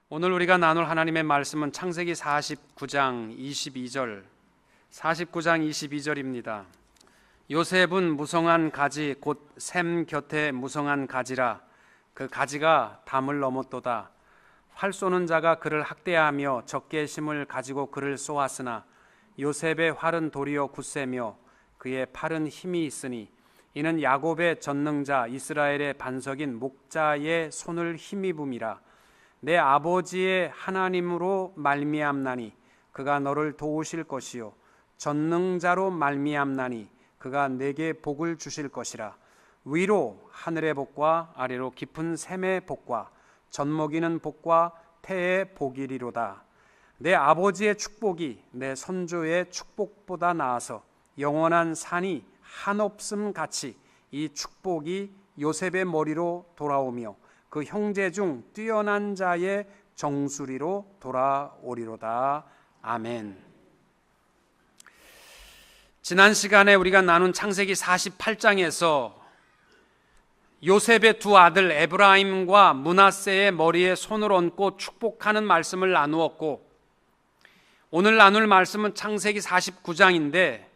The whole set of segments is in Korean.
오늘 우리가 나눌 하나님의 말씀은 창세기 49장 22절 22절입니다. 요셉은 무성한 가지 곧 샘 곁에 무성한 가지라. 그 가지가 담을 넘었도다. 활 쏘는 자가 그를 학대하며 적개심을 가지고 그를 쏘았으나 요셉의 활은 도리어 굳세며 그의 팔은 힘이 있으니 이는 야곱의 전능자 이스라엘의 반석인 목자의 손을 힘입음이라. 내 아버지의 하나님으로 말미암나니 그가 너를 도우실 것이요 전능자로 말미암나니 그가 내게 복을 주실 것이라. 위로 하늘의 복과 아래로 깊은 샘의 복과 젖먹이는 복과 태의 복이리로다. 내 아버지의 축복이 내 선조의 축복보다 나아서 영원한 산이 한없음 같이 이 축복이 요셉의 머리로 돌아오며 그 형제 중 뛰어난 자의 정수리로 돌아오리로다. 아멘. 지난 시간에 우리가 나눈 창세기 48장에서 요셉의 두 아들 에브라임과 므낫세의 머리에 손을 얹고 축복하는 말씀을 나누었고, 오늘 나눌 말씀은 창세기 49장인데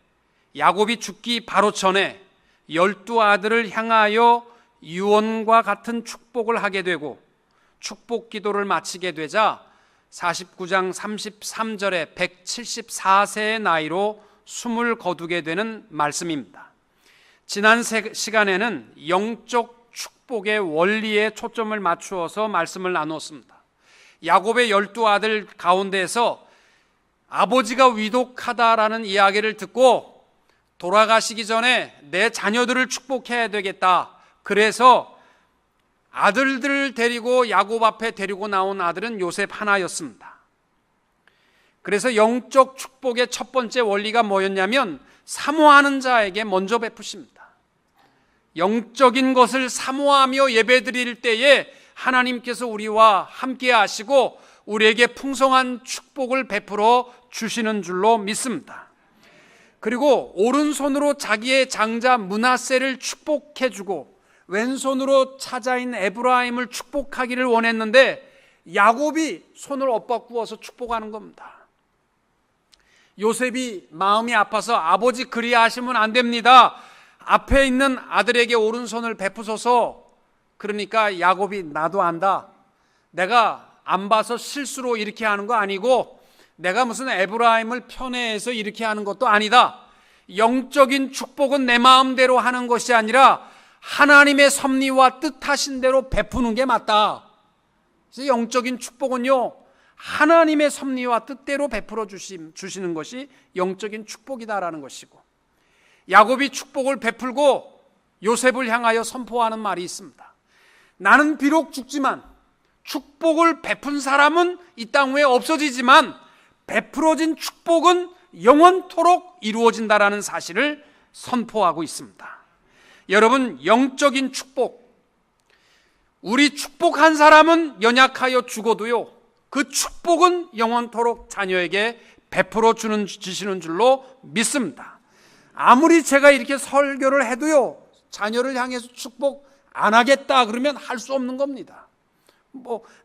야곱이 죽기 바로 전에 12아들을 향하여 유언과 같은 축복을 하게 되고 축복 기도를 마치게 되자 49장 33절에 174세의 나이로 숨을 거두게 되는 말씀입니다. 지난 시간에는 영적 축복의 원리에 초점을 맞추어서 말씀을 나누었습니다. 야곱의 12아들 가운데서 아버지가 위독하다라는 이야기를 듣고 돌아가시기 전에 내 자녀들을 축복해야 되겠다. 그래서 아들들을 데리고 야곱 앞에 데리고 나온 아들은 요셉 하나였습니다. 그래서 영적 축복의 첫 번째 원리가 뭐였냐면 사모하는 자에게 먼저 베푸십니다. 영적인 것을 사모하며 예배드릴 때에 하나님께서 우리와 함께 하시고 우리에게 풍성한 축복을 베풀어 주시는 줄로 믿습니다. 그리고 오른손으로 자기의 장자 므낫세를 축복해주고 왼손으로 차자인 에브라임을 축복하기를 원했는데 야곱이 손을 엇바꾸어서 축복하는 겁니다. 요셉이 마음이 아파서 아버지 그리하시면 안 됩니다. 앞에 있는 아들에게 오른손을 베푸소서. 그러니까 야곱이 나도 안다. 내가 안 봐서 실수로 이렇게 하는 거 아니고 내가 무슨 에브라임을 편애해서 이렇게 하는 것도 아니다. 영적인 축복은 내 마음대로 하는 것이 아니라 하나님의 섭리와 뜻하신 대로 베푸는 게 맞다. 그래서 영적인 축복은요, 하나님의 섭리와 뜻대로 베풀어 주시는 것이 영적인 축복이다라는 것이고, 야곱이 축복을 베풀고 요셉을 향하여 선포하는 말이 있습니다. 나는 비록 죽지만 축복을 베푼 사람은 이 땅 위에 없어지지만 베풀어진 축복은 영원토록 이루어진다라는 사실을 선포하고 있습니다. 여러분, 영적인 축복, 우리 축복한 사람은 연약하여 죽어도요, 그 축복은 영원토록 자녀에게 베풀어 주시는 줄로 믿습니다. 아무리 제가 이렇게 설교를 해도요, 자녀를 향해서 축복 안 하겠다 그러면 할 수 없는 겁니다.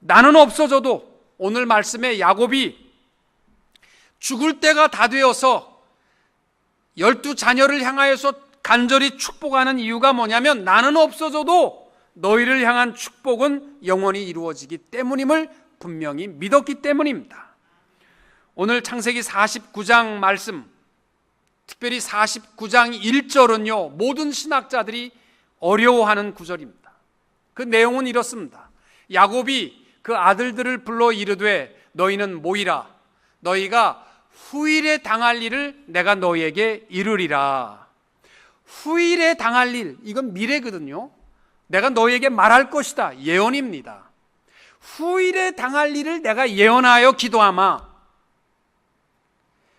나는 없어져도 오늘 말씀에 야곱이 죽을 때가 다 되어서 12자녀를 향하여서 간절히 축복하는 이유가 뭐냐면 나는 없어져도 너희를 향한 축복은 영원히 이루어지기 때문임을 분명히 믿었기 때문입니다. 오늘 창세기 49장 말씀, 특별히 49장 1절은요 모든 신학자들이 어려워하는 구절입니다. 그 내용은 이렇습니다. 야곱이 그 아들들을 불러 이르되 너희는 모이라. 너희가 후일에 당할 일을 내가 너희에게 이르리라. 후일에 당할 일, 이건 미래거든요. 내가 너희에게 말할 것이다. 예언입니다. 후일에 당할 일을 내가 예언하여 기도하마.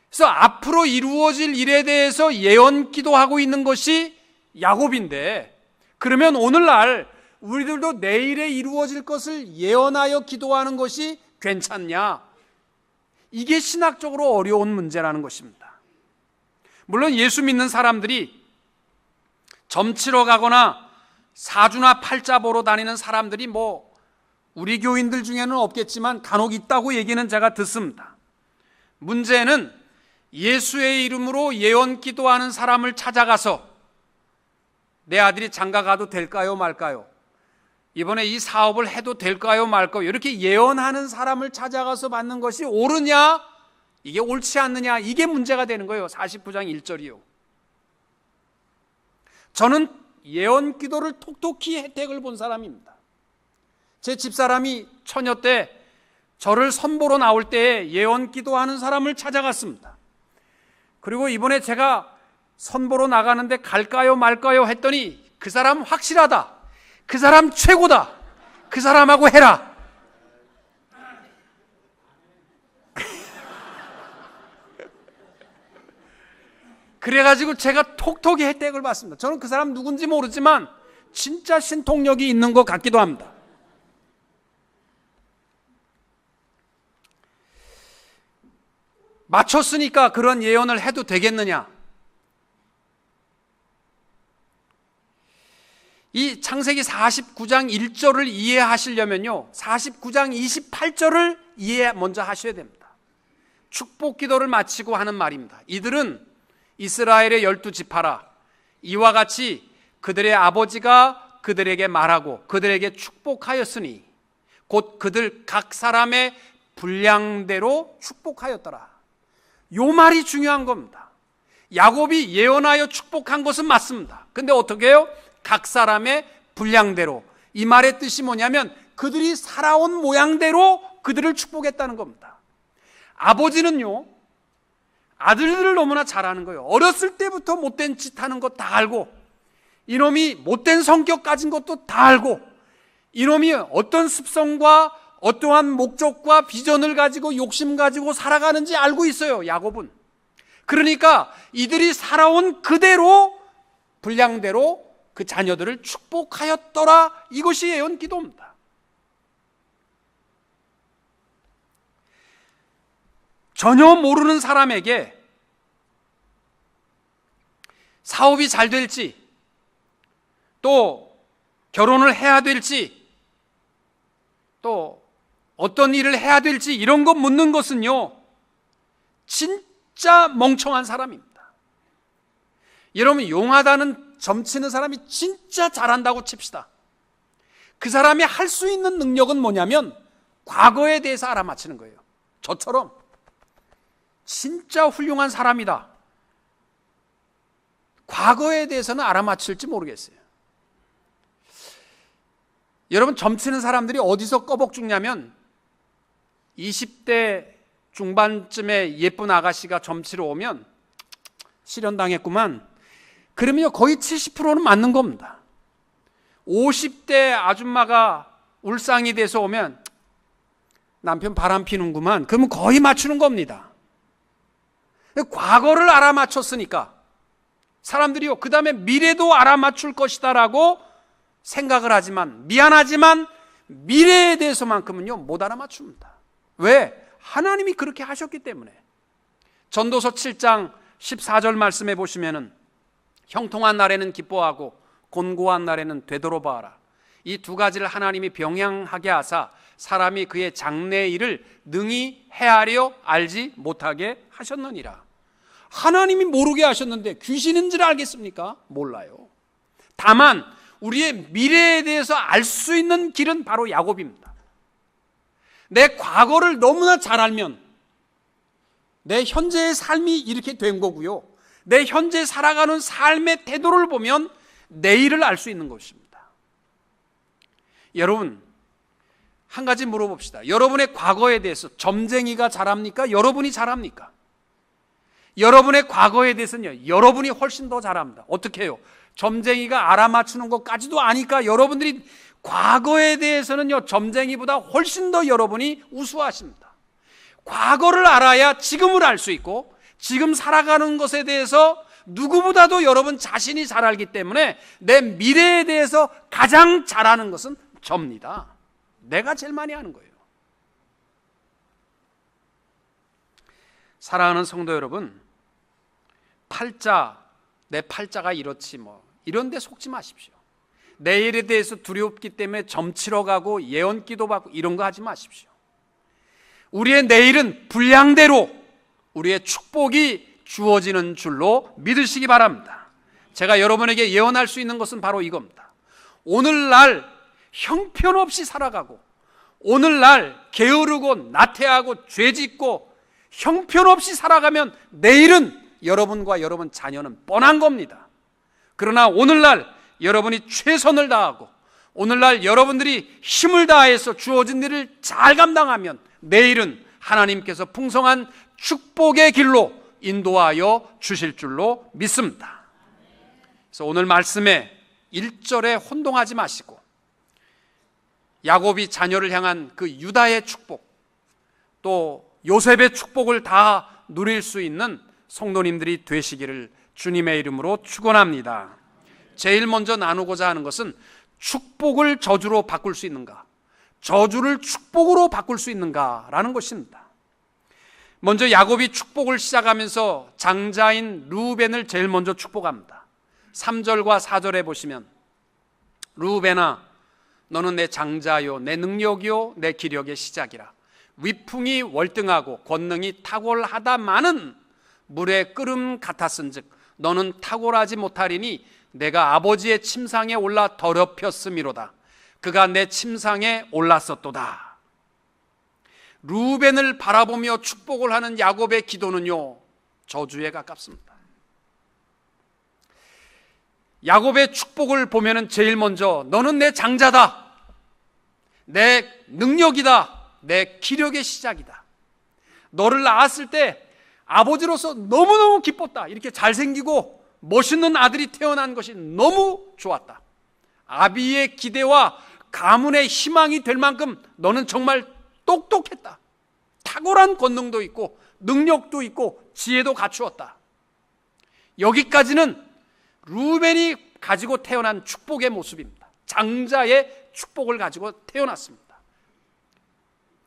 그래서 앞으로 이루어질 일에 대해서 예언 기도하고 있는 것이 야곱인데, 그러면 오늘날 우리들도 내일에 이루어질 것을 예언하여 기도하는 것이 괜찮냐? 이게 신학적으로 어려운 문제라는 것입니다. 물론 예수 믿는 사람들이 점치러 가거나 사주나 팔자 보러 다니는 사람들이 우리 교인들 중에는 없겠지만 간혹 있다고 얘기는 제가 듣습니다. 문제는 예수의 이름으로 예언 기도하는 사람을 찾아가서 내 아들이 장가 가도 될까요 말까요? 이번에 이 사업을 해도 될까요 말까요? 이렇게 예언하는 사람을 찾아가서 받는 것이 옳으냐? 이게 옳지 않느냐? 이게 문제가 되는 거예요. 49장 1절이요. 저는 예언 기도를 톡톡히 혜택을 본 사람입니다. 제 집사람이 처녀 때 저를 선보러 나올 때에 예언 기도하는 사람을 찾아갔습니다. 그리고 이번에 제가 선보러 나가는데 갈까요 말까요 했더니 그 사람 확실하다, 그 사람 최고다, 그 사람하고 해라. 그래가지고 제가 톡톡히 혜택을 받습니다. 저는 그 사람 누군지 모르지만 진짜 신통력이 있는 것 같기도 합니다. 맞췄으니까 그런 예언을 해도 되겠느냐? 이 창세기 49장 1절을 이해하시려면요, 49장 28절을 먼저 하셔야 됩니다. 축복 기도를 마치고 하는 말입니다. 이들은 이스라엘의 12지파라. 이와 같이 그들의 아버지가 그들에게 말하고 그들에게 축복하였으니 곧 그들 각 사람의 분량대로 축복하였더라. 요 말이 중요한 겁니다. 야곱이 예언하여 축복한 것은 맞습니다. 근데 어떻게 해요? 각 사람의 분량대로. 이 말의 뜻이 뭐냐면 그들이 살아온 모양대로 그들을 축복했다는 겁니다. 아버지는요, 아들들을 너무나 잘 아는 거예요. 어렸을 때부터 못된 짓 하는 거 다 알고, 이놈이 못된 성격 가진 것도 다 알고, 이놈이 어떤 습성과 어떠한 목적과 비전을 가지고 욕심 가지고 살아가는지 알고 있어요, 야곱은. 그러니까 이들이 살아온 그대로, 분량대로 그 자녀들을 축복하였더라. 이것이 예언 기도입니다. 전혀 모르는 사람에게 사업이 잘 될지, 또 결혼을 해야 될지, 또 어떤 일을 해야 될지 이런 거 묻는 것은요, 진짜 멍청한 사람입니다. 여러분, 용하다는 점치는 사람이 진짜 잘한다고 칩시다. 그 사람이 할 수 있는 능력은 뭐냐면 과거에 대해서 알아맞히는 거예요. 저처럼 진짜 훌륭한 사람이다, 과거에 대해서는 알아맞힐지 모르겠어요. 여러분, 점치는 사람들이 어디서 꺼벅 죽냐면 20대 중반쯤에 예쁜 아가씨가 점치러 오면 실현당했구만, 그러면 거의 70%는 맞는 겁니다. 50대 아줌마가 울상이 돼서 오면 남편 바람 피는구만, 그러면 거의 맞추는 겁니다. 과거를 알아맞혔으니까 사람들이요, 그 다음에 미래도 알아맞출 것이다라고 생각을 하지만, 미안하지만 미래에 대해서만큼은요 못 알아맞춥니다. 왜? 하나님이 그렇게 하셨기 때문에. 전도서 7장 14절 말씀해 보시면은 형통한 날에는 기뻐하고 곤고한 날에는 되돌아봐라. 이 두 가지를 하나님이 병행하게 하사 사람이 그의 장래 일을 능히 헤아려 알지 못하게 하셨느니라. 하나님이 모르게 하셨는데 귀신인 줄 알겠습니까? 몰라요. 다만 우리의 미래에 대해서 알 수 있는 길은 바로 야곱입니다. 내 과거를 너무나 잘 알면 내 현재의 삶이 이렇게 된 거고요, 내 현재 살아가는 삶의 태도를 보면 내일을 알 수 있는 것입니다. 여러분, 한 가지 물어봅시다. 여러분의 과거에 대해서 점쟁이가 잘합니까? 여러분이 잘합니까? 여러분의 과거에 대해서는요, 여러분이 훨씬 더 잘합니다. 어떻게 해요? 점쟁이가 알아맞추는 것까지도 아니까 여러분들이 과거에 대해서는요, 점쟁이보다 훨씬 더 여러분이 우수하십니다. 과거를 알아야 지금을 알 수 있고, 지금 살아가는 것에 대해서 누구보다도 여러분 자신이 잘 알기 때문에 내 미래에 대해서 가장 잘하는 것은 접니다. 내가 제일 많이 아는 거예요. 사랑하는 성도 여러분, 팔자, 내 팔자가 이렇지 뭐 이런 데 속지 마십시오. 내일에 대해서 두렵기 때문에 점치러 가고 예언 기도 받고 이런 거 하지 마십시오. 우리의 내일은 분량대로 우리의 축복이 주어지는 줄로 믿으시기 바랍니다. 제가 여러분에게 예언할 수 있는 것은 바로 이겁니다. 오늘날 형편없이 살아가고, 오늘날 게으르고 나태하고 죄짓고 형편없이 살아가면 내일은 여러분과 여러분 자녀는 뻔한 겁니다. 그러나 오늘날 여러분이 최선을 다하고, 오늘날 여러분들이 힘을 다해서 주어진 일을 잘 감당하면 내일은 하나님께서 풍성한 축복의 길로 인도하여 주실 줄로 믿습니다. 그래서 오늘 말씀에 1절에 혼동하지 마시고, 야곱이 자녀를 향한 그 유다의 축복, 또 요셉의 축복을 다 누릴 수 있는 성도님들이 되시기를 주님의 이름으로 축원합니다. 제일 먼저 나누고자 하는 것은 축복을 저주로 바꿀 수 있는가, 저주를 축복으로 바꿀 수 있는가라는 것입니다. 먼저 야곱이 축복을 시작하면서 장자인 르우벤을 제일 먼저 축복합니다. 3절과 4절에 보시면, 르우벤아, 너는 내 장자요, 내 능력이요, 내 기력의 시작이라. 위풍이 월등하고 권능이 탁월하다마는 물의 끓음 같았은즉 너는 탁월하지 못하리니 내가 아버지의 침상에 올라 더럽혔음이로다. 그가 내 침상에 올랐었도다. 르우벤을 바라보며 축복을 하는 야곱의 기도는요, 저주에 가깝습니다. 야곱의 축복을 보면은 제일 먼저 너는 내 장자다, 내 능력이다, 내 기력의 시작이다. 너를 낳았을 때 아버지로서 너무너무 기뻤다. 이렇게 잘생기고 멋있는 아들이 태어난 것이 너무 좋았다. 아비의 기대와 가문의 희망이 될 만큼 너는 정말 똑똑했다. 탁월한 권능도 있고 능력도 있고 지혜도 갖추었다. 여기까지는 르우벤이 가지고 태어난 축복의 모습입니다. 장자의 축복을 가지고 태어났습니다.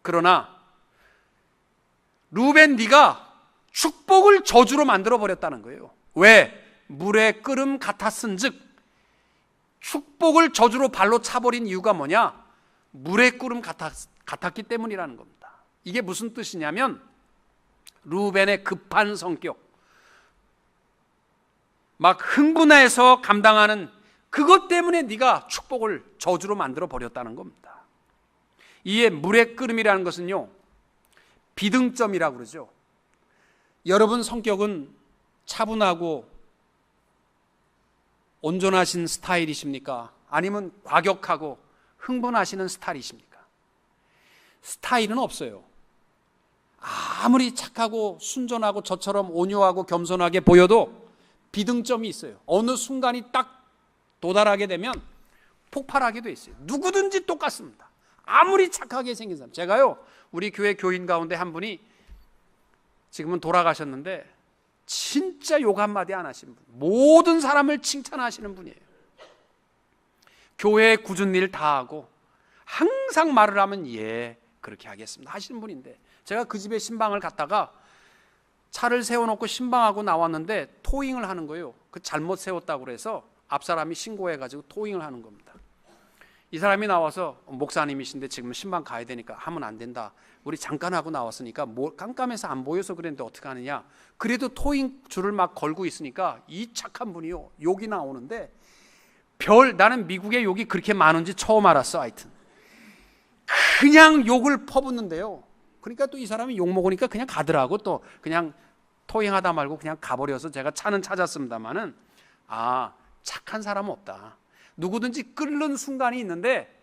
그러나 르우벤, 네가 축복을 저주로 만들어 버렸다는 거예요. 왜? 물의 끓음 같았은즉, 축복을 저주로 발로 차버린 이유가 뭐냐? 물의 끓음 같았기 때문이라는 겁니다. 이게 무슨 뜻이냐면, 르우벤의 급한 성격, 막 흥분해서 감당하는 그것 때문에 네가 축복을 저주로 만들어 버렸다는 겁니다. 이에 물의 끓음이라는 것은요, 비등점이라고 그러죠. 여러분 성격은 차분하고 온전하신 스타일이십니까? 아니면 과격하고 흥분하시는 스타일이십니까? 스타일은 없어요. 아무리 착하고 순전하고 저처럼 온유하고 겸손하게 보여도 비등점이 있어요. 어느 순간이 딱 도달하게 되면 폭발하게 돼 있어요. 누구든지 똑같습니다. 아무리 착하게 생긴 사람. 제가요, 우리 교회 교인 가운데 한 분이 지금은 돌아가셨는데 진짜 욕 한마디 안 하시는 분, 모든 사람을 칭찬하시는 분이에요. 교회에 굳은 일 다 하고 항상 말을 하면 예, 그렇게 하겠습니다 하시는 분인데, 제가 그 집에 신방을 갔다가 차를 세워놓고 신방하고 나왔는데 토잉을 하는 거예요. 그 잘못 세웠다고 그래서 앞사람이 신고해가지고 토잉을 하는 겁니다. 이 사람이 나와서 목사님이신데 지금 신방 가야 되니까 하면 안 된다. 우리 잠깐 하고 나왔으니까 깜깜해서 안 보여서 그랬는데 어떻게 하느냐. 그래도 토잉 줄을 막 걸고 있으니까 이 착한 분이요, 욕이 나오는데 나는 미국에 욕이 그렇게 많은지 처음 알았어. 하여튼 그냥 욕을 퍼붓는데요. 그러니까 또 이 사람이 욕 먹으니까 그냥 가더라고. 또 그냥 토잉하다 말고 그냥 가버려서 제가 차는 찾았습니다만은, 아, 착한 사람은 없다. 누구든지 끓는 순간이 있는데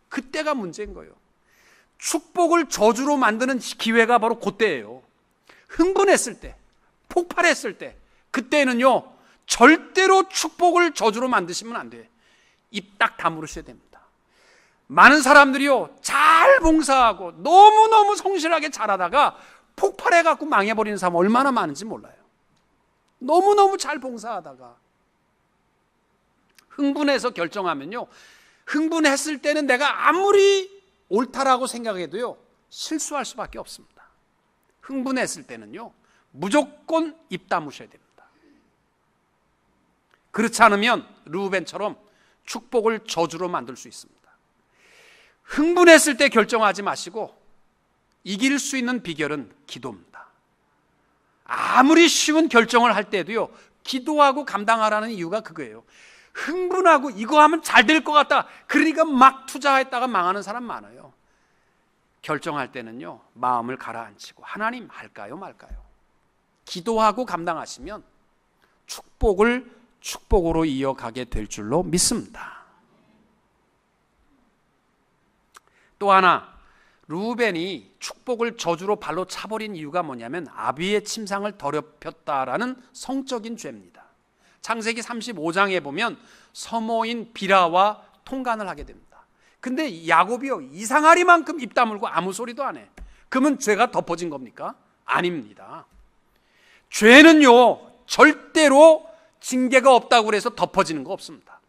그때가 문제인 거예요. 축복을 저주로 만드는 기회가 바로 그때예요. 흥분했을 때, 폭발했을 때, 그때는요 절대로 축복을 저주로 만드시면 안 돼요. 입 딱 다물으셔야 됩니다. 많은 사람들이요, 잘 봉사하고 너무너무 성실하게 잘하다가 폭발해갖고 망해버리는 사람 얼마나 많은지 몰라요. 너무너무 잘 봉사하다가 흥분해서 결정하면요, 흥분했을 때는 내가 아무리 옳다라고 생각해도요 실수할 수밖에 없습니다. 흥분했을 때는요 무조건 입 다무셔야 됩니다. 그렇지 않으면 르우벤처럼 축복을 저주로 만들 수 있습니다. 흥분했을 때 결정하지 마시고 이길 수 있는 비결은 기도입니다. 아무리 쉬운 결정을 할 때도요, 기도하고 감당하라는 이유가 그거예요. 흥분하고 이거 하면 잘 될 것 같다, 그러니까 막 투자했다가 망하는 사람 많아요. 결정할 때는요, 마음을 가라앉히고 하나님 할까요 말까요? 기도하고 감당하시면 축복을 축복으로 이어가게 될 줄로 믿습니다. 또 하나, 르우벤이 축복을 저주로 발로 차버린 이유가 뭐냐면 아비의 침상을 더럽혔다라는 성적인 죄입니다. 창세기 35장에 보면 서모인 비라와 통간을 하게 됩니다. 근데 야곱이요, 이상하리만큼 입 다물고 아무 소리도 안 해. 그러면 죄가 덮어진 겁니까? 아닙니다. 죄는요, 절대로 징계가 없다고 해서 덮어지는 거 없습니다.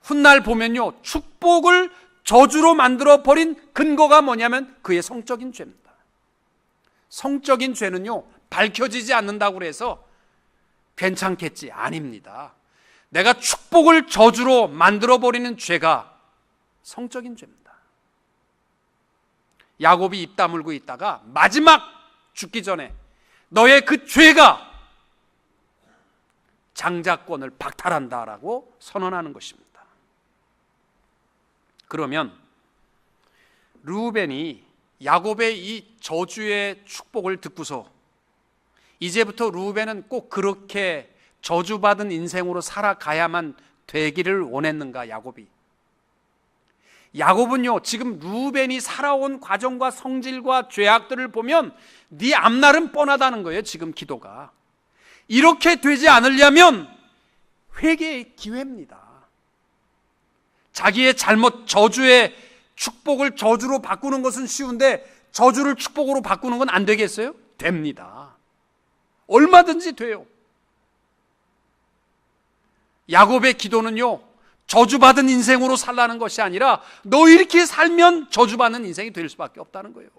훗날 보면요, 축복을 저주로 만들어 버린 근거가 뭐냐면 그의 성적인 죄입니다. 성적인 죄는요, 밝혀지지 않는다고 해서 괜찮겠지, 아닙니다. 내가 축복을 저주로 만들어 버리는 죄가 성적인 죄입니다. 야곱이 입 다물고 있다가 마지막 죽기 전에 너의 그 죄가 장자권을 박탈한다라고 선언하는 것입니다. 그러면 르우벤이 야곱의 이 저주의 축복을 듣고서 이제부터 르우벤은 꼭 그렇게 저주받은 인생으로 살아가야만 되기를 원했는가? 야곱은요, 지금 르우벤이 살아온 과정과 성질과 죄악들을 보면 네 앞날은 뻔하다는 거예요. 지금 기도가 이렇게 되지 않으려면 회개의 기회입니다. 자기의 잘못, 저주의 축복을 저주로 바꾸는 것은 쉬운데 저주를 축복으로 바꾸는 건 안 되겠어요? 됩니다. 얼마든지 돼요. 야곱의 기도는요, 저주받은 인생으로 살라는 것이 아니라 너 이렇게 살면 저주받는 인생이 될 수밖에 없다는 거예요.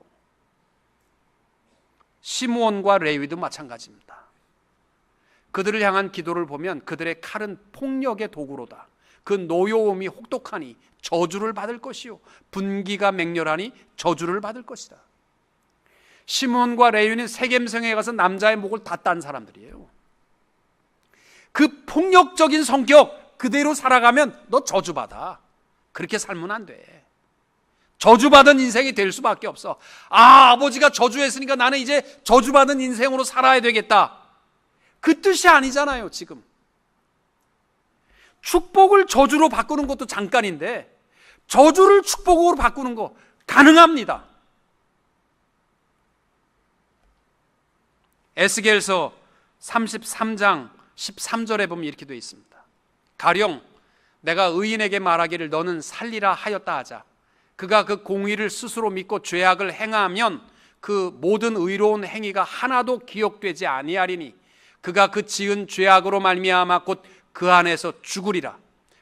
시므온과 레위도 마찬가지입니다. 그들을 향한 기도를 보면 그들의 칼은 폭력의 도구로다. 그 노여움이 혹독하니 저주를 받을 것이요, 분기가 맹렬하니 저주를 받을 것이다. 시므온과 레위는 세겜성에 가서 남자의 목을 다 딴 사람들이에요. 그 폭력적인 성격 그대로 살아가면 너 저주받아. 그렇게 살면 안 돼. 저주받은 인생이 될 수밖에 없어. 아버지가 저주했으니까 나는 이제 저주받은 인생으로 살아야 되겠다, 그 뜻이 아니잖아요. 지금 축복을 저주로 바꾸는 것도 잠깐인데 저주를 축복으로 바꾸는 거 가능합니다. 에스겔서 33장 13절에 보면 이렇게 되어 있습니다. 가령 내가 의인에게 말하기를 너는 살리라 하였다 하자. 그가 그 공의를 스스로 믿고 죄악을 행하면 그 모든 의로운 행위가 하나도 기억되지 아니하리니 그가 그 지은 죄악으로 말미암아 곧 그 안에서 죽으리라.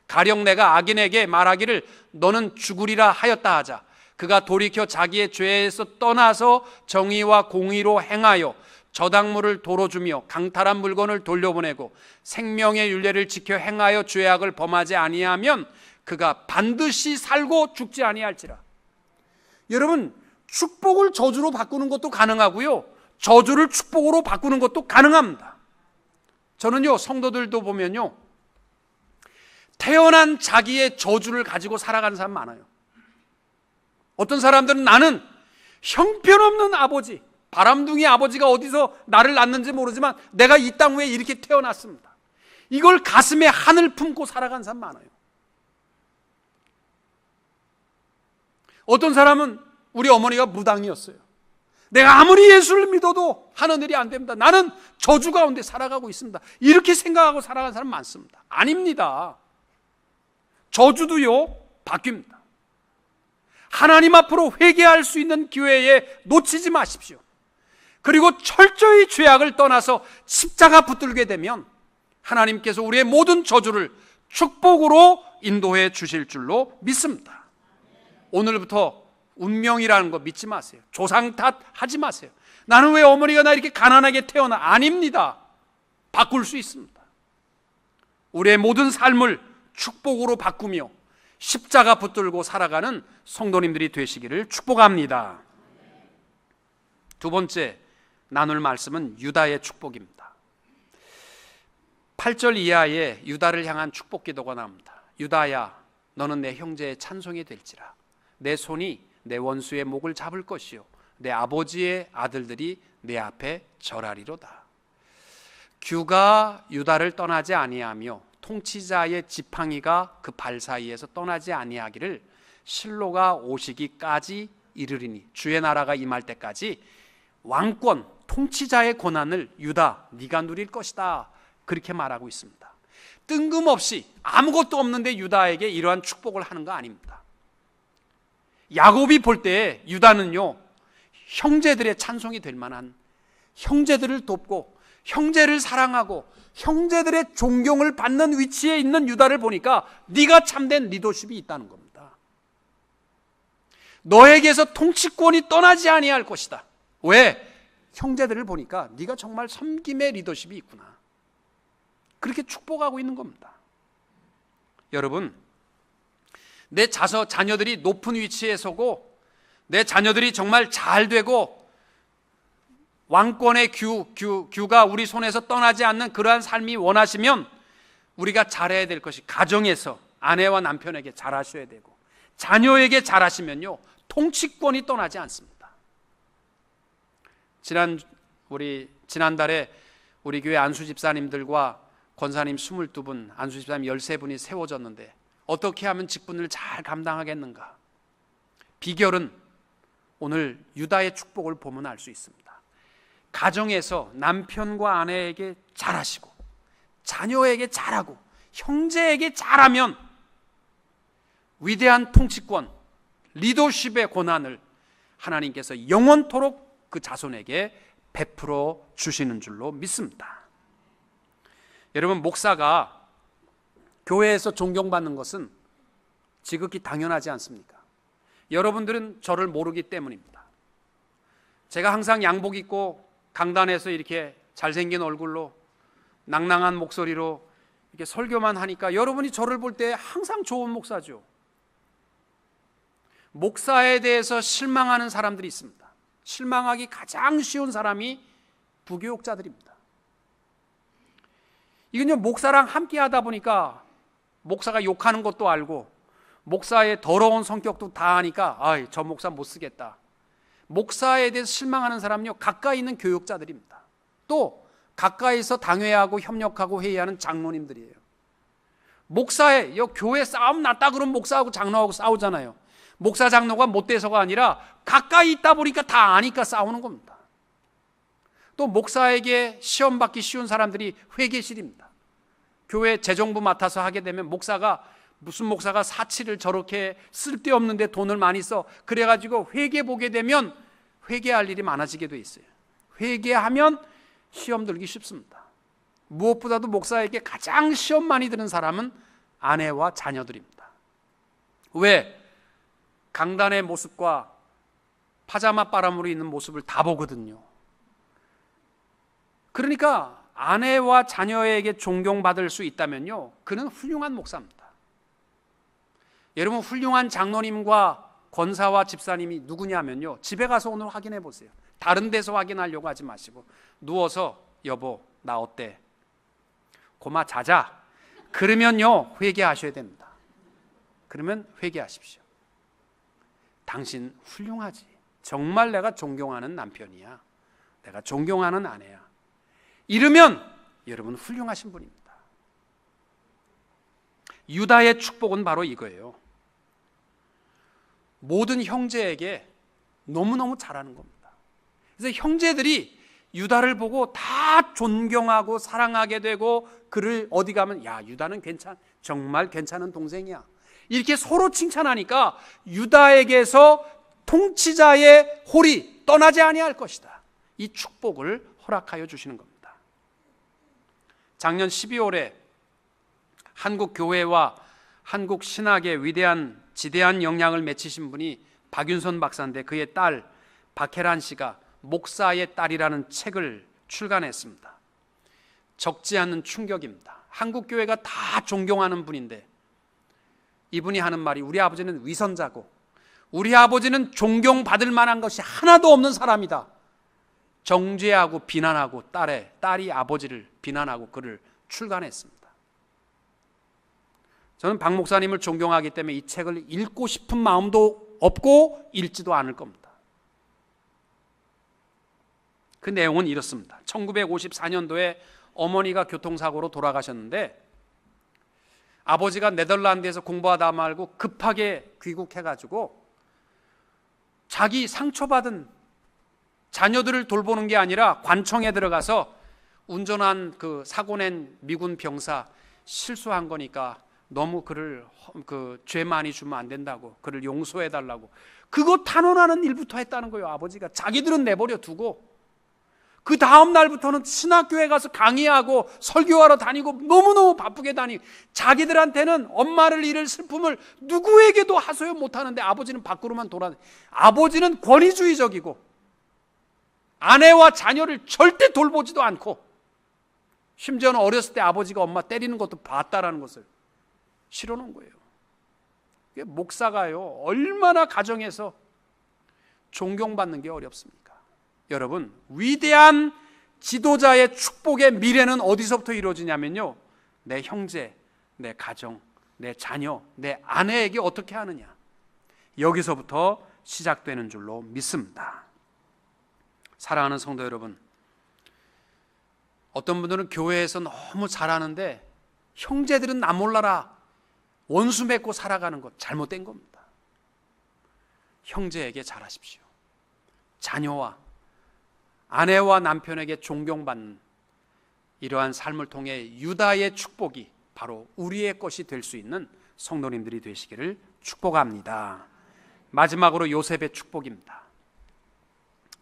가령 내가 악인에게 말하기를 너는 죽으리라 하였다 하자. 그가 돌이켜 자기의 죄에서 떠나서 정의와 공의로 행하여 저당물을 도로 주며 강탈한 물건을 돌려보내고 생명의 율례를 지켜 행하여 죄악을 범하지 아니하면 그가 반드시 살고 죽지 아니할지라. 여러분, 축복을 저주로 바꾸는 것도 가능하고요, 저주를 축복으로 바꾸는 것도 가능합니다. 저는요, 성도들도 보면요, 태어난 자기의 저주를 가지고 살아가는 사람 많아요. 어떤 사람들은 나는 형편없는 아버지, 바람둥이 아버지가 어디서 나를 낳는지 모르지만 내가 이 땅 위에 이렇게 태어났습니다, 이걸 가슴에 한을 품고 살아가는 사람 많아요. 어떤 사람은 우리 어머니가 무당이었어요. 내가 아무리 예수를 믿어도 하는 일이 안 됩니다. 나는 저주 가운데 살아가고 있습니다. 이렇게 생각하고 살아가는 사람 많습니다. 아닙니다. 저주도요, 바뀝니다. 하나님 앞으로 회개할 수 있는 기회에 놓치지 마십시오. 그리고 철저히 죄악을 떠나서 십자가 붙들게 되면 하나님께서 우리의 모든 저주를 축복으로 인도해 주실 줄로 믿습니다. 오늘부터 운명이라는 거 믿지 마세요. 조상 탓하지 마세요. 나는 왜 어머니가 나 이렇게 가난하게 태어나? 아닙니다. 바꿀 수 있습니다. 우리의 모든 삶을 축복으로 바꾸며 십자가 붙들고 살아가는 성도님들이 되시기를 축복합니다. 두 번째 나눌 말씀은 유다의 축복입니다. 8절 이하에 유다를 향한 축복 기도가 나옵니다. 유다야, 너는 내 형제의 찬송이 될지라. 내 손이 내 원수의 목을 잡을 것이요 내 아버지의 아들들이 내 앞에 절하리로다. 규가 유다를 떠나지 아니하며 통치자의 지팡이가 그 발 사이에서 떠나지 아니하기를 실로가 오시기까지 이르리니, 주의 나라가 임할 때까지 왕권, 통치자의 권한을 유다 네가 누릴 것이다, 그렇게 말하고 있습니다. 뜬금없이 아무것도 없는데 유다에게 이러한 축복을 하는 거 아닙니다. 야곱이 볼 때 유다는요, 형제들의 찬송이 될 만한, 형제들을 돕고 형제를 사랑하고 형제들의 존경을 받는 위치에 있는 유다를 보니까 네가 참된 리더십이 있다는 겁니다. 너에게서 통치권이 떠나지 아니할 것이다. 왜? 형제들을 보니까 네가 정말 섬김의 리더십이 있구나, 그렇게 축복하고 있는 겁니다. 여러분, 내 자녀들이 높은 위치에 서고 내 자녀들이 정말 잘 되고 왕권의 규가 우리 손에서 떠나지 않는 그러한 삶이 원하시면 우리가 잘해야 될 것이, 가정에서 아내와 남편에게 잘하셔야 되고 자녀에게 잘하시면요, 통치권이 떠나지 않습니다. 지난달에 우리 교회 안수 집사님들과 권사님 22분, 안수 집사님 13분이 세워졌는데 어떻게 하면 직분을 잘 감당하겠는가? 비결은 오늘 유다의 축복을 보면 알 수 있습니다. 가정에서 남편과 아내에게 잘하시고 자녀에게 잘하고 형제에게 잘하면 위대한 통치권, 리더십의 권한을 하나님께서 영원토록 그 자손에게 베풀어 주시는 줄로 믿습니다. 여러분, 목사가 교회에서 존경받는 것은 지극히 당연하지 않습니까? 여러분들은 저를 모르기 때문입니다. 제가 항상 양복 입고 강단에서 이렇게 잘생긴 얼굴로 낭낭한 목소리로 이렇게 설교만 하니까 여러분이 저를 볼 때 항상 좋은 목사죠. 목사에 대해서 실망하는 사람들이 있습니다. 실망하기 가장 쉬운 사람이 부교육자들입니다. 이건요, 목사랑 함께 하다 보니까 목사가 욕하는 것도 알고 목사의 더러운 성격도 다 아니까 저 목사 못 쓰겠다. 목사에 대해서 실망하는 사람은요, 가까이 있는 교육자들입니다. 또 가까이서 당회하고 협력하고 회의하는 장로님들이에요. 교회 싸움 났다 그러면 목사하고 장로하고 싸우잖아요. 목사 장로가 못돼서가 아니라 가까이 있다 보니까 다 아니까 싸우는 겁니다. 또 목사에게 시험 받기 쉬운 사람들이 회계실입니다. 교회 재정부 맡아서 하게 되면 무슨 목사가 사치를 저렇게 쓸데없는데 돈을 많이 써, 그래가지고 회계 보게 되면 회계할 일이 많아지게 돼 있어요. 회계하면 시험 들기 쉽습니다. 무엇보다도 목사에게 가장 시험 많이 드는 사람은 아내와 자녀들입니다. 왜? 강단의 모습과 파자마 바람으로 있는 모습을 다 보거든요. 그러니까 아내와 자녀에게 존경받을 수 있다면요, 그는 훌륭한 목사입니다. 여러분, 훌륭한 장로님과 권사와 집사님이 누구냐면요, 집에 가서 오늘 확인해 보세요. 다른 데서 확인하려고 하지 마시고 누워서 여보 나 어때? 고마 자자. 그러면요 회개하셔야 됩니다. 그러면 회개하십시오. 당신 훌륭하지. 정말 내가 존경하는 남편이야. 내가 존경하는 아내야. 이러면 여러분 훌륭하신 분입니다. 유다의 축복은 바로 이거예요. 모든 형제에게 너무너무 잘하는 겁니다. 그래서 형제들이 유다를 보고 다 존경하고 사랑하게 되고, 그를 어디 가면 야 유다는 정말 괜찮은 동생이야, 이렇게 서로 칭찬하니까 유다에게서 통치자의 홀이 떠나지 아니할 것이다, 이 축복을 허락하여 주시는 겁니다. 작년 12월에 한국 교회와 한국 신학의 지대한 영향을 맺히신 분이 박윤선 박사인데, 그의 딸 박혜란 씨가 목사의 딸이라는 책을 출간했습니다. 적지 않은 충격입니다. 한국 교회가 다 존경하는 분인데 이분이 하는 말이 우리 아버지는 위선자고 우리 아버지는 존경받을 만한 것이 하나도 없는 사람이다. 정죄하고 비난하고 딸이 아버지를 비난하고 그를 출간했습니다. 저는 박 목사님을 존경하기 때문에 이 책을 읽고 싶은 마음도 없고 읽지도 않을 겁니다. 그 내용은 이렇습니다. 1954년도에 어머니가 교통사고로 돌아가셨는데 아버지가 네덜란드에서 공부하다 말고 급하게 귀국해가지고 자기 상처받은 자녀들을 돌보는 게 아니라 관청에 들어가서 운전한 그 사고낸 미군 병사 실수한 거니까 너무 그를 죄 많이 주면 안 된다고, 그를 용서해 달라고 그거 탄원하는 일부터 했다는 거예요. 아버지가 자기들은 내버려 두고 그 다음 날부터는 신학교에 가서 강의하고 설교하러 다니고 너무너무 바쁘게 다니고 자기들한테는 엄마를 잃을 슬픔을 누구에게도 하소연 못하는데 아버지는 밖으로만 돌아다니고 아버지는 권위주의적이고 아내와 자녀를 절대 돌보지도 않고 심지어는 어렸을 때 아버지가 엄마 때리는 것도 봤다라는 것을 실어놓은 거예요. 목사가요 얼마나 가정에서 존경받는 게 어렵습니까? 여러분, 위대한 지도자의 축복의 미래는 어디서부터 이루어지냐면요, 내 형제, 내 가정, 내 자녀, 내 아내에게 어떻게 하느냐, 여기서부터 시작되는 줄로 믿습니다. 사랑하는 성도 여러분, 어떤 분들은 교회에서 너무 잘하는데 형제들은 나 몰라라 원수 맺고 살아가는 것 잘못된 겁니다. 형제에게 잘하십시오. 자녀와 아내와 남편에게 존경받는 이러한 삶을 통해 유다의 축복이 바로 우리의 것이 될 수 있는 성도님들이 되시기를 축복합니다. 마지막으로 요셉의 축복입니다.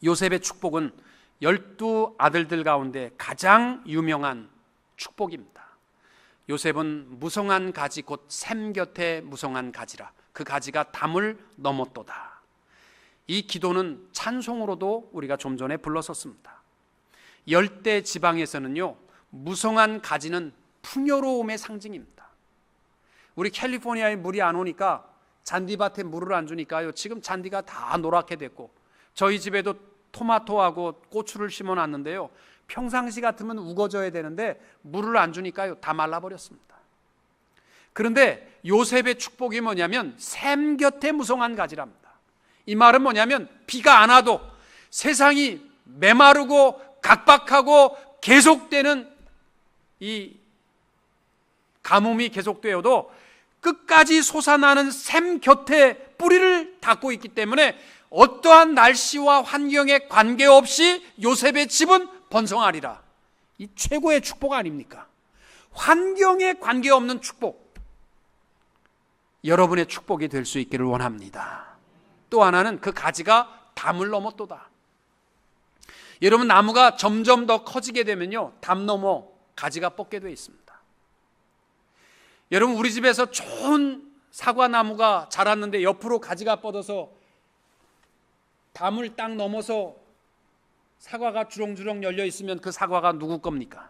요셉의 축복은 12아들들 가운데 가장 유명한 축복입니다. 요셉은 무성한 가지 곧 샘 곁에 무성한 가지라 그 가지가 담을 넘었도다. 이 기도는 찬송으로도 우리가 좀 전에 불렀었습니다. 열대 지방에서는요 무성한 가지는 풍요로움의 상징입니다. 우리 캘리포니아에 물이 안 오니까 잔디밭에 물을 안 주니까요 지금 잔디가 다 노랗게 됐고 저희 집에도 토마토하고 고추를 심어놨는데요 평상시 같으면 우거져야 되는데 물을 안 주니까요 다 말라버렸습니다. 그런데 요셉의 축복이 뭐냐면 샘 곁에 무성한 가지랍니다. 이 말은 뭐냐면 비가 안 와도 세상이 메마르고 각박하고 계속되는 이 가뭄이 계속되어도 끝까지 솟아나는 샘 곁에 뿌리를 닫고 있기 때문에 어떠한 날씨와 환경에 관계없이 요셉의 집은 번성하리라. 이 최고의 축복 아닙니까? 환경에 관계없는 축복, 여러분의 축복이 될 수 있기를 원합니다. 또 하나는 그 가지가 담을 넘었도다. 여러분, 나무가 점점 더 커지게 되면요 담 넘어 가지가 뻗게 되어 있습니다. 여러분, 우리 집에서 좋은 사과나무가 자랐는데 옆으로 가지가 뻗어서 담을 딱 넘어서 사과가 주렁주렁 열려 있으면 그 사과가 누구 겁니까?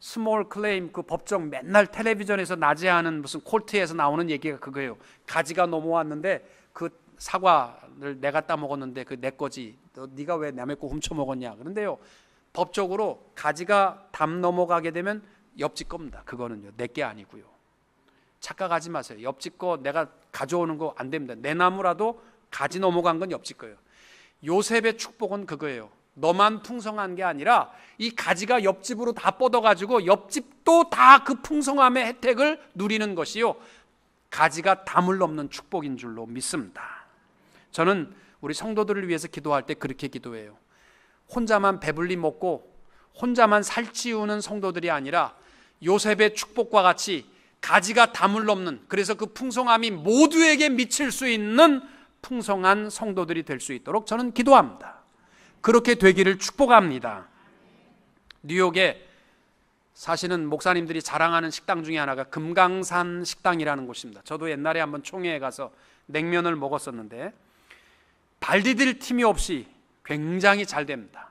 스몰 클레임, 그 법정 맨날 텔레비전에서 낮에 하는 무슨 콜트에서 나오는 얘기가 그거예요. 가지가 넘어왔는데 그 사과를 내가 따먹었는데 그 내 거지, 네가 왜 남의 거 훔쳐 먹었냐. 그런데요 법적으로 가지가 담 넘어가게 되면 옆집 겁니다. 그거는요 내 게 아니고요. 착각하지 마세요. 옆집 거 내가 가져오는 거 안 됩니다. 내 나무라도 가지 넘어간 건 옆집 거예요. 요셉의 축복은 그거예요. 너만 풍성한 게 아니라 이 가지가 옆집으로 다 뻗어가지고 옆집도 다 그 풍성함의 혜택을 누리는 것이요 가지가 담을 넘는 축복인 줄로 믿습니다. 저는 우리 성도들을 위해서 기도할 때 그렇게 기도해요. 혼자만 배불리 먹고 혼자만 살찌우는 성도들이 아니라 요셉의 축복과 같이 가지가 담을 넘는, 그래서 그 풍성함이 모두에게 미칠 수 있는 풍성한 성도들이 될 수 있도록 저는 기도합니다. 그렇게 되기를 축복합니다. 뉴욕에 사실은 목사님들이 자랑하는 식당 중에 하나가 금강산 식당이라는 곳입니다. 저도 옛날에 한번 총회에 가서 냉면을 먹었었는데 발 디딜 틈이 없이 굉장히 잘 됩니다.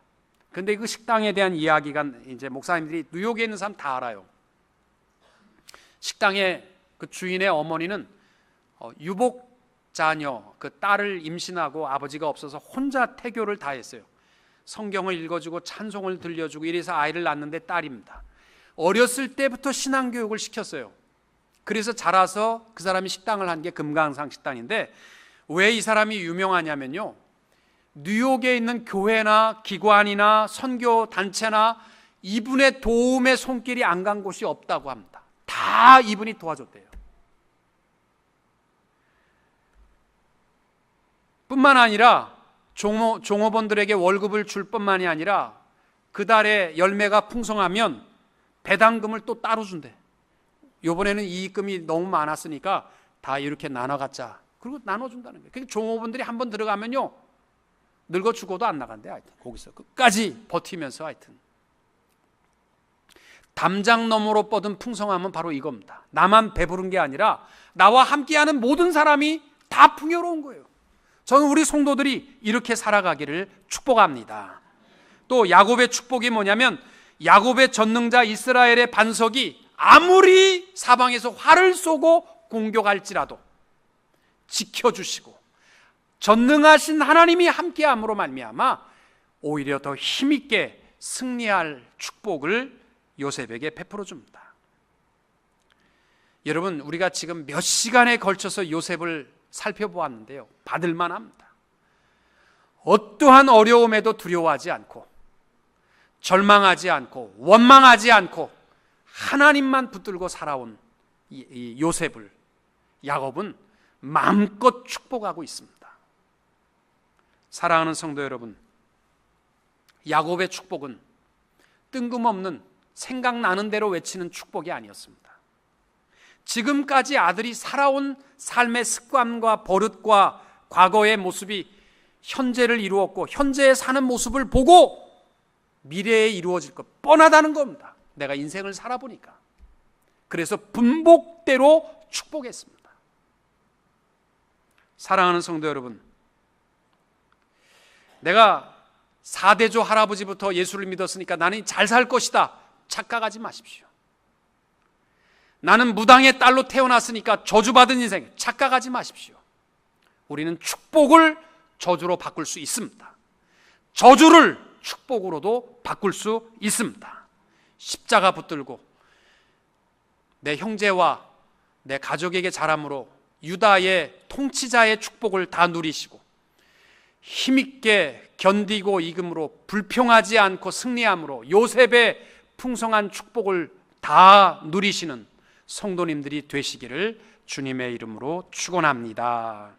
근데 그 식당에 대한 이야기가 이제 목사님들이 뉴욕에 있는 사람 다 알아요. 식당에 그 주인의 어머니는 유복 자녀, 그 딸을 임신하고 아버지가 없어서 혼자 태교를 다 했어요. 성경을 읽어주고 찬송을 들려주고 이래서 아이를 낳는데 딸입니다. 어렸을 때부터 신앙교육을 시켰어요. 그래서 자라서 그 사람이 식당을 한 게 금강산 식당인데, 왜 이 사람이 유명하냐면요, 뉴욕에 있는 교회나 기관이나 선교 단체나 이분의 도움의 손길이 안 간 곳이 없다고 합니다. 다 이분이 도와줬대요. 뿐만 아니라 종업원들에게 월급을 줄 뿐만이 아니라 그 달에 열매가 풍성하면 배당금을 또 따로 준대. 이번에는 이익금이 너무 많았으니까 다 이렇게 나눠 갖자. 그리고 나눠준다는 거예요. 그러니까 종업원들이 한번 들어가면요, 늙어 죽어도 안 나간대. 하여튼 거기서 끝까지 버티면서, 하여튼 담장 너머로 뻗은 풍성함은 바로 이겁니다. 나만 배부른 게 아니라 나와 함께하는 모든 사람이 다 풍요로운 거예요. 저는 우리 성도들이 이렇게 살아가기를 축복합니다. 또 야곱의 축복이 뭐냐면, 야곱의 전능자 이스라엘의 반석이 아무리 사방에서 활을 쏘고 공격할지라도 지켜주시고 전능하신 하나님이 함께함으로 말미암아 오히려 더 힘있게 승리할 축복을 요셉에게 베풀어 줍니다. 여러분, 우리가 지금 몇 시간에 걸쳐서 요셉을 살펴보았는데요, 받을만 합니다. 어떠한 어려움에도 두려워하지 않고 절망하지 않고 원망하지 않고 하나님만 붙들고 살아온 이 요셉을 야곱은 마음껏 축복하고 있습니다. 사랑하는 성도 여러분, 야곱의 축복은 뜬금없는 생각나는 대로 외치는 축복이 아니었습니다. 지금까지 아들이 살아온 삶의 습관과 버릇과 과거의 모습이 현재를 이루었고 현재에 사는 모습을 보고 미래에 이루어질 것 뻔하다는 겁니다. 내가 인생을 살아보니까. 그래서 분복대로 축복했습니다. 사랑하는 성도 여러분, 내가 4대조 할아버지부터 예수를 믿었으니까 나는 잘 살 것이다, 착각하지 마십시오. 나는 무당의 딸로 태어났으니까 저주받은 인생, 착각하지 마십시오. 우리는 축복을 저주로 바꿀 수 있습니다. 저주를 축복으로도 바꿀 수 있습니다. 십자가 붙들고 내 형제와 내 가족에게 자람으로 유다의 통치자의 축복을 다 누리시고 힘있게 견디고 이김으로 불평하지 않고 승리함으로 요셉의 풍성한 축복을 다 누리시는 성도님들이 되시기를 주님의 이름으로 축원합니다.